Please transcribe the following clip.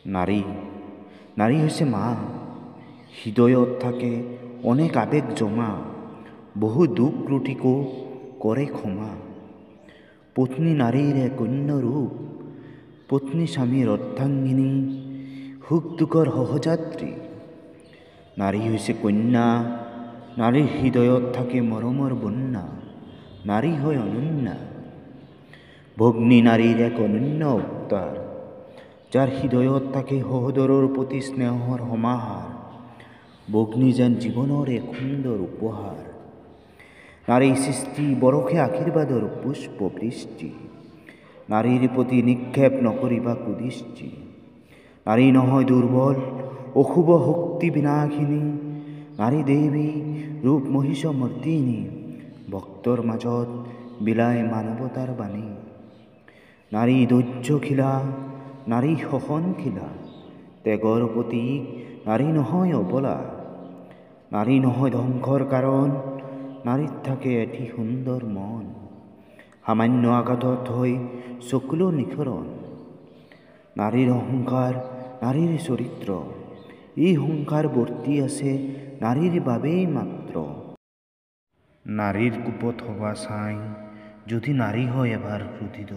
নাৰী নাৰী হৈছে মা। হৃদয়ত থাকে অনেক আবেগ জমা, বহু দুখ ত্ৰুটিকো কৰে ক্ষমা। পত্নী নাৰীৰ এক অন্য ৰূপ, পত্নী স্বামীৰ অৰ্ধাঙ্গিনী, সুখ দুখৰ সহযাত্ৰী। নাৰী হৈছে কন্যা, নাৰীৰ হৃদয়ত থাকে মৰমৰ বন্যা, নাৰী হয় অনন্যা। ভগ্নী নাৰীৰ এক অনন্য অৱতাৰ, যাৰ হৃদয়ত থাকে সহোদৰৰ প্ৰতি স্নেহৰ সমাহাৰ। ভগ্নী যেন জীৱনৰ এক সুন্দৰ উপহাৰ। নাৰীৰ সৃষ্টি বৰষে আশীৰ্বাদৰ পুষ্প বৃষ্টি, নাৰীৰ প্ৰতি নিক্ষেপ নকৰিবা কুদৃষ্টি। নাৰী নহয় দুৰ্বল, অশুভ শক্তি বিনাশিনী, নাৰী দেৱী ৰূপ মহিষমৰ্দিনী, ভক্তৰ মাজত বিলায় মানৱতাৰ বাণী। নাৰী ধৈৰ্যশীলা, নাৰী সহনশীলা, ত্যাগৰ প্ৰতীক, নাৰী নহয় অবলা। নাৰী নহয় ধ্বংসৰ কাৰণ, নাৰীত থাকে এটি সুন্দৰ মন। সামান্য আঘাতত হয় চকুলো নিখৰণ। নাৰীৰ অহংকাৰ, নাৰীৰ চৰিত্ৰ, এই সংসাৰ বৰ্তি আছে নাৰীৰ বাবেই মাত্ৰ। নাৰীৰ কোপত হবা চাই, যদি নাৰী হয় এবাৰ ক্ৰোধিত,